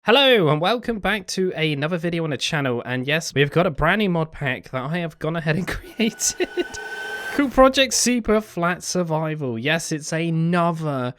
Hello and welcome back to another video on the channel, and yes, we've got a brand new mod pack that I have gone ahead and created called Project Superflat Survival. Yes, it's another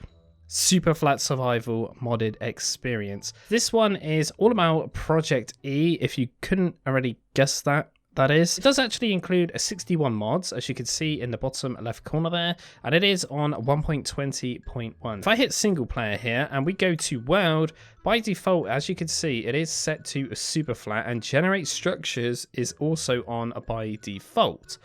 Superflat Survival modded experience. This one is all about Project E, if you couldn't already guess that. It does actually include 61 mods, as you can see in the bottom left corner there, and it is on 1.20.1. If I hit single player here and we go to world, by default, as you can see, it is set to super flat, and generate structures is also on by default.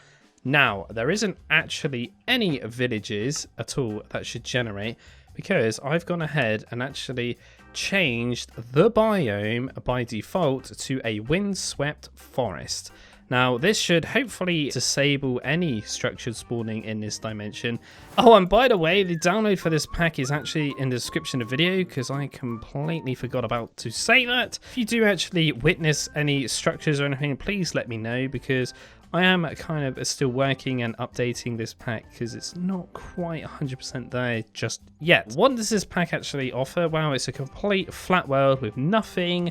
Now, there isn't actually any villages at all that should generate, because I've gone ahead and actually changed the biome by default to a windswept forest. Now, this should hopefully disable any structures spawning in this dimension. Oh, and by the way, the download for this pack is actually in the description of the video, because I completely forgot about to say that. If you do actually witness any structures or anything, please let me know, because I am kind of still working and updating this pack because it's not quite 100% there just yet. What does this pack actually offer? Well, it's a complete flat world with nothing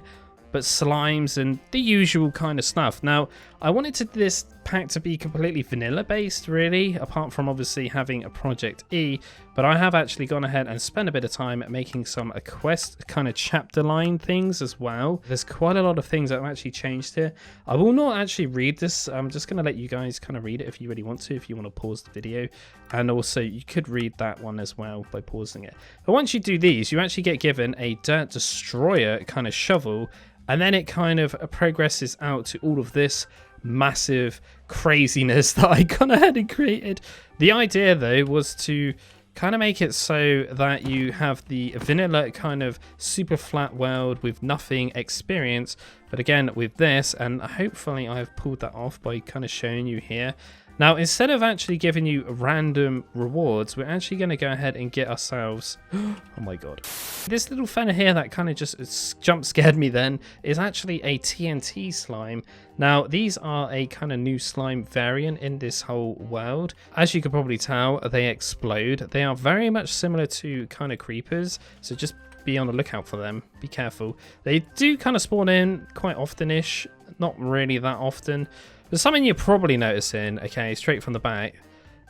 but slimes and the usual kind of stuff. Now, I wanted this pack to be completely vanilla based, really, apart from obviously having a Project E, but I have actually gone ahead and spent a bit of time making some quest kind of chapter line things as well. There's quite a lot of things that I've actually changed here. I will not actually read this. I'm just going to let you guys kind of read it if you really want to, if you want to pause the video, and also you could read that one as well by pausing it. But once you do these, you actually get given a dirt destroyer kind of shovel, and then it kind of progresses out to all of this massive craziness that I gone ahead and created. The idea, though, was to kind of make it so that you have the vanilla kind of super flat world with nothing experience. But again, with this, and hopefully I've pulled that off by kind of showing you here. Now, instead of actually giving you random rewards, we're actually going to go ahead and get ourselves... Oh my god. This little fella here that kind of just jump scared me then is actually a TNT slime. Now, these are a kind of new slime variant in this whole world. As you can probably tell, they explode. They are very much similar to kind of creepers, so just be on the lookout for them. Be careful. They do kind of spawn in quite often-ish, not really that often. But something you're probably noticing, okay, straight from the back,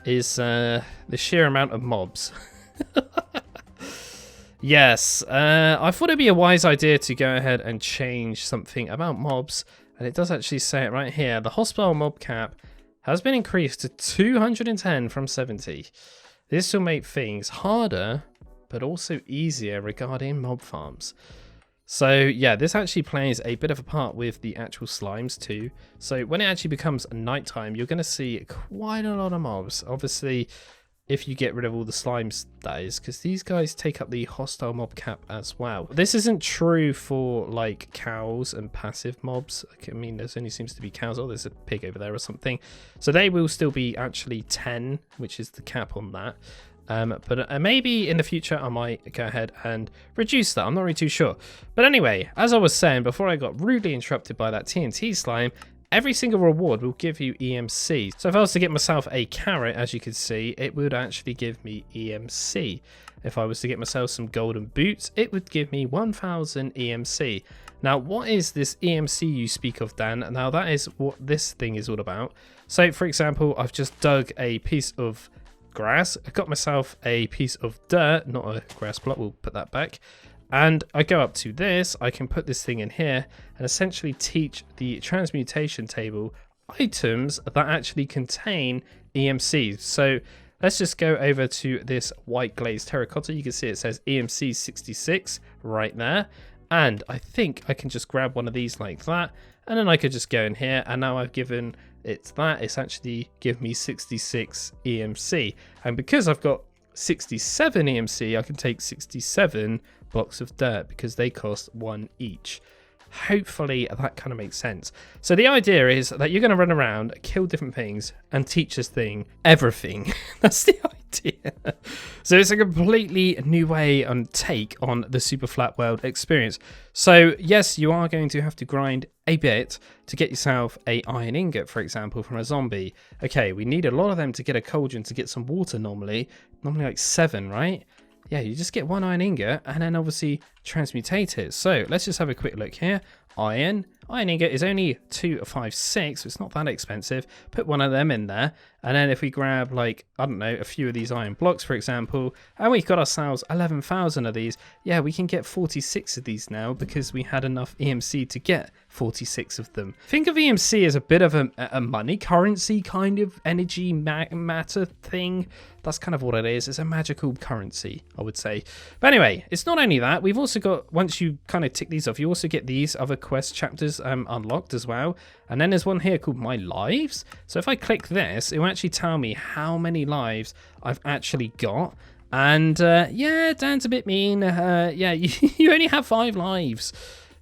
is the sheer amount of mobs. Yes, I thought it'd be a wise idea to go ahead and change something about mobs, and it does actually say it right here. The hostile mob cap has been increased to 210 from 70. This will make things harder, but also easier regarding mob farms. So yeah, this actually plays a bit of a part with the actual slimes too. So when it actually becomes nighttime, you're going to see quite a lot of mobs. Obviously, if you get rid of all the slimes, that is, because these guys take up the hostile mob cap as well. This isn't true for like cows and passive mobs. I mean, there only seems to be cows. Oh, there's a pig over there or something. So they will still be actually 10, which is the cap on that. But maybe in the future I might go ahead and reduce that. I'm not really too sure. But anyway, as I was saying before I got rudely interrupted by that TNT slime, every single reward will give you EMC. So if I was to get myself a carrot, as you can see, it would actually give me EMC. If I was to get myself some golden boots, it would give me 1000 EMC. Now, what is this EMC you speak of, Dan? Now, that is what this thing is all about. So, for example, I've just dug a piece of grass. I got myself a piece of dirt, not a grass plot, we'll put that back, and I go up to this. I can put this thing in here and essentially teach the transmutation table items that actually contain EMCs. So let's just go over to this white glazed terracotta. You can see it says EMC 66 right there, and I think I can just grab one of these like that, and then I could just go in here, and now I've given it's actually give me 66 EMC. And because I've got 67 EMC, I can take 67 blocks of dirt because they cost 1 each. Hopefully that kind of makes sense. So the idea is that you're going to run around, kill different things, and teach this thing everything. That's the idea. So it's a completely new way and take on the super flat world experience. So yes, you are going to have to grind a bit to get yourself a iron ingot, for example, from a zombie. Okay, we need a lot of them to get a cauldron to get some water normally like 7, right? yeah, you just get 1 iron ingot and then obviously transmutate it. So let's just have a quick look here. Iron ingot is only 256, so it's not that expensive. Put one of them in there, and then if we grab, like, I don't know, a few of these iron blocks, for example, and we've got ourselves 11,000 of these, yeah, we can get 46 of these now because we had enough EMC to get 46 of them. Think of EMC as a bit of a money currency kind of energy matter thing. That's kind of what it is. It's a magical currency, I would say. But anyway, it's not only that. We've also got, once you kind of tick these off, you also get these other quest chapters unlocked as well. And then there's one here called My Lives. So if I click this, it will actually tell me how many lives I've actually got. And yeah, Dan's a bit mean. Yeah, you only have 5 lives.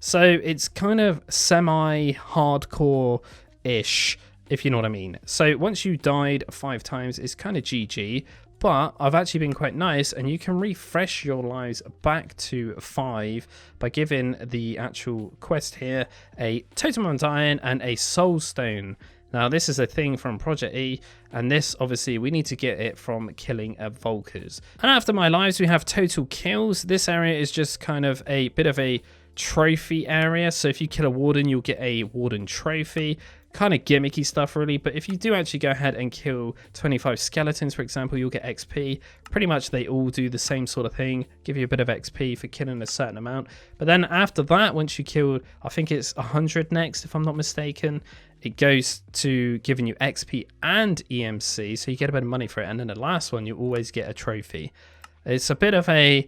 So it's kind of semi-hardcore-ish, if you know what I mean. So once you died 5 times, it's kind of GG. But I've actually been quite nice, and you can refresh your lives back to 5 by giving the actual quest here a totem of iron and a soul stone. Now this is a thing from Project E, and this obviously we need to get it from killing Volkers. And after My Lives we have total kills. This area is just kind of a bit of a trophy area, so if you kill a warden you'll get a warden trophy. Kind of gimmicky stuff really, but if you do actually go ahead and kill 25 skeletons, for example, you'll get XP. Pretty much they all do the same sort of thing, give you a bit of XP for killing a certain amount. But then after that, once you kill, I think it's 100 next if I'm not mistaken, it goes to giving you XP and EMC, so you get a bit of money for it. And then the last one, you always get a trophy. It's a bit of a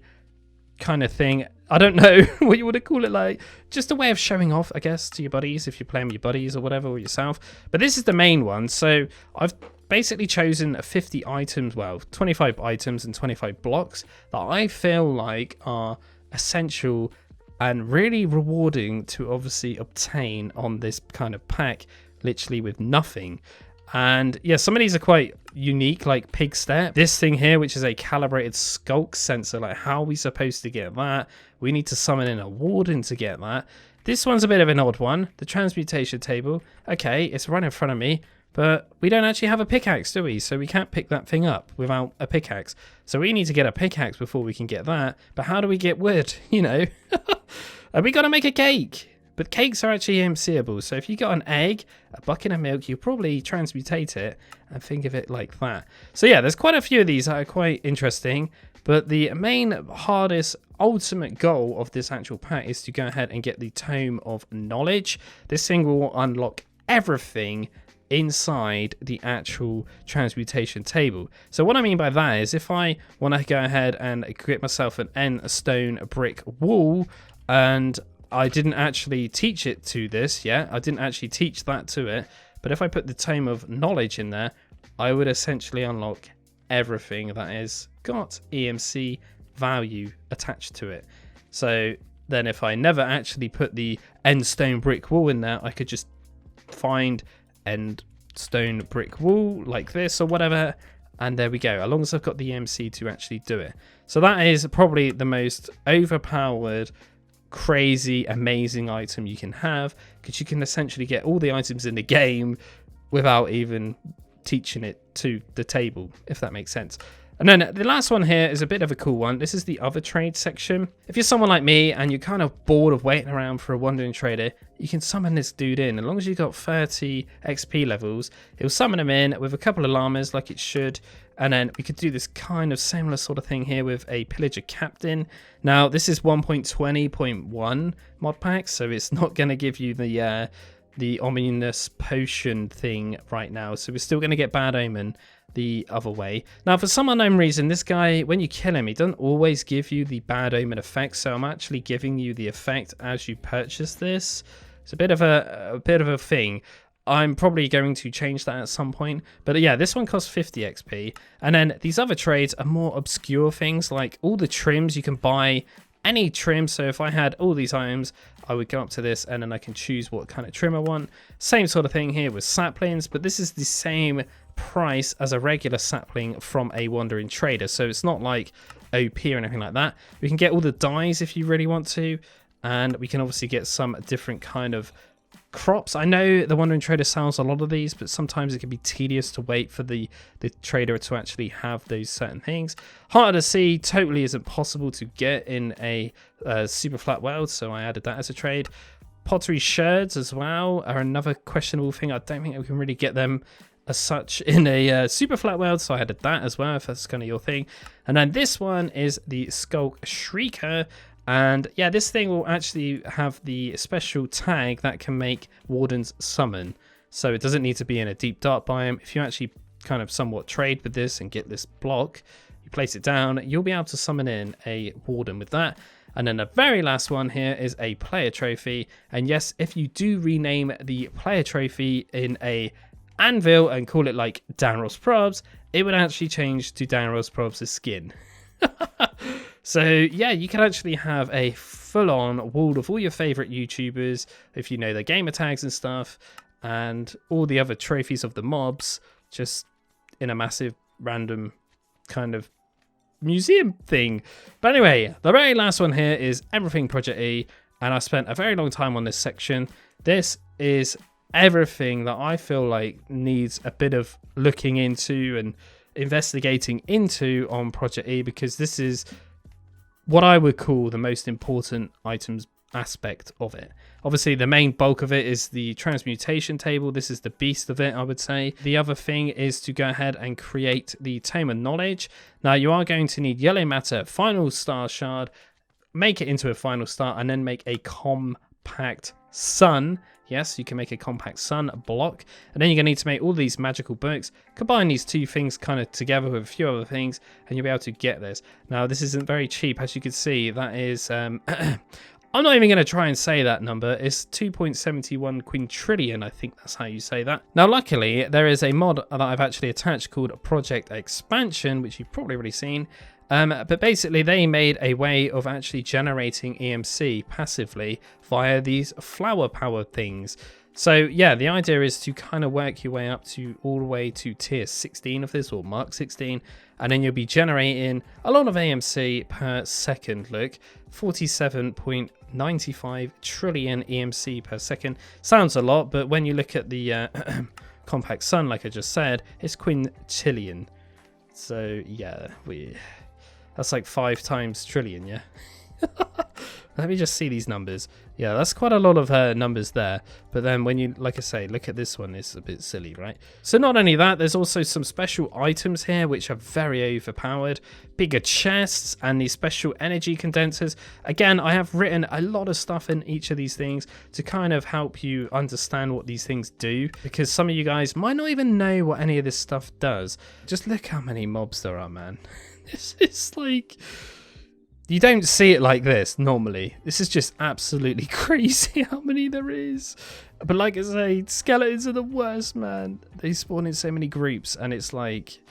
kind of thing, I don't know what you want to call it, like just a way of showing off, I guess, to your buddies if you're playing with your buddies or whatever, or yourself. But this is the main one, so I've basically chosen 50 items, well 25 items and 25 blocks that I feel like are essential and really rewarding to obviously obtain on this kind of pack, literally with nothing. And yeah, some of these are quite unique, like pig step. This thing here, which is a calibrated skulk sensor, like how are we supposed to get that? We need to summon in a warden to get that. This one's a bit of an odd one. The transmutation table. Okay, it's right in front of me, but we don't actually have a pickaxe, do we? So we can't pick that thing up without a pickaxe. So we need to get a pickaxe before we can get that. But how do we get wood? You know, and we got to make a cake. But cakes are actually EMCable, so if you got an egg, a bucket of milk, you probably transmutate it and think of it like that. So yeah, there's quite a few of these that are quite interesting, but the main, hardest, ultimate goal of this actual pack is to go ahead and get the Tome of Knowledge. This thing will unlock everything inside the actual transmutation table. So what I mean by that is if I want to go ahead and get myself an end stone brick wall, and I didn't actually teach it to this yet. I didn't actually teach that to it. But if I put the Tome of Knowledge in there, I would essentially unlock everything that has got EMC value attached to it. So then if I never actually put the end stone brick wall in there, I could just find end stone brick wall like this or whatever. And there we go, as long as I've got the EMC to actually do it. So that is probably the most overpowered, crazy, amazing item you can have, because you can essentially get all the items in the game without even teaching it to the table, if that makes sense. And then the last one here is a bit of a cool one. This is the other trade section. If you're someone like me and you're kind of bored of waiting around for a wandering trader, you can summon this dude in. As long as you've got 30 XP levels, he'll summon him in with a couple of llamas like it should. And then we could do this kind of similar sort of thing here with a pillager captain. Now, this is 1.20.1 mod pack, so it's not going to give you the ominous potion thing right now. So we're still going to get bad omen the other way. Now, for some unknown reason, this guy, when you kill him, he doesn't always give you the bad omen effect. So I'm actually giving you the effect as you purchase this. It's a bit of a thing. I'm probably going to change that at some point. But yeah, this one costs 50 XP. And then these other trades are more obscure things, like all the trims. You can buy any trim. So if I had all these items, I would go up to this and then I can choose what kind of trim I want. Same sort of thing here with saplings, but this is the same price as a regular sapling from a wandering trader. So it's not like OP or anything like that. We can get all the dyes if you really want to. And we can obviously get some different kind of crops. I know the Wandering Trader sells a lot of these, but sometimes it can be tedious to wait for the trader to actually have those certain things. Heart of the Sea totally isn't possible to get in a super flat world, so I added that as a trade. Pottery sherds as well are another questionable thing. I don't think we can really get them as such in a super flat world, so I added that as well, if that's kind of your thing. And then this one is the Skulk Shrieker. And yeah, this thing will actually have the special tag that can make wardens summon. So it doesn't need to be in a deep dark biome. If you actually kind of somewhat trade with this and get this block, you place it down, you'll be able to summon in a warden with that. And then the very last one here is a player trophy. And yes, if you do rename the player trophy in a anvil and call it like DanRobzProbz, it would actually change to DanRobzProbz's skin. So yeah, you can actually have a full-on wall of all your favorite YouTubers, if you know their gamer tags and stuff, and all the other trophies of the mobs, just in a massive random kind of museum thing. But anyway, the very last one here is everything Project E, and I spent a very long time on this section. This is everything that I feel like needs a bit of looking into and investigating into on Project E, because this is what I would call the most important items aspect of it. Obviously, the main bulk of it is the transmutation table. This is the beast of it, I would say. The other thing is to go ahead and create the Tome of Knowledge. Now, you are going to need yellow matter, final star shard, make it into a final star, and then make a compact sun. Yes, you can make a compact sun block, and then you're going to need to make all these magical books, combine these two things kind of together with a few other things, and you'll be able to get this. Now, this isn't very cheap, as you can see. That is, I'm not even going to try and say that number. It's 2.71 quintillion, I think that's how you say that. Now, luckily, there is a mod that I've actually attached called Project Expansion, which you've probably already seen. But basically, they made a way of actually generating EMC passively via these flower power things. So yeah, the idea is to kind of work your way up to all the way to tier 16 of this, or mark 16, and then you'll be generating a lot of AMC per second. Look, 47.95 trillion EMC per second. Sounds a lot, but when you look at the compact sun, like I just said, it's quintillion. So yeah, that's like 5 times trillion, yeah? Let me just see these numbers. Yeah, that's quite a lot of numbers there. But then when you, like I say, look at this one, it's a bit silly, right? So not only that, there's also some special items here which are very overpowered. Bigger chests and these special energy condensers. Again, I have written a lot of stuff in each of these things to kind of help you understand what these things do, because some of you guys might not even know what any of this stuff does. Just look how many mobs there are, man. This is like... You don't see it like this normally. This is just absolutely crazy how many there is. But like I say, skeletons are the worst, man. They spawn in so many groups, and it's like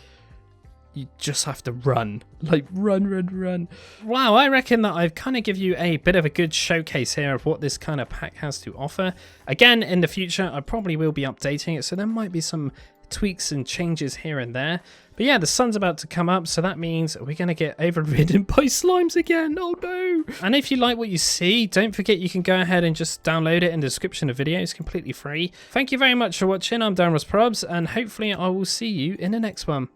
you just have to run. Like run. Wow, I reckon that I've kind of give you a bit of a good showcase here of what this kind of pack has to offer. Again, in the future, I probably will be updating it, so there might be some tweaks and changes here and there. But yeah, the sun's about to come up, so that means we're going to get overridden by slimes again. Oh no! And if you like what you see, don't forget you can go ahead and just download it in the description of the video. It's completely free. Thank you very much for watching. I'm DanRobzProbz, and hopefully I will see you in the next one.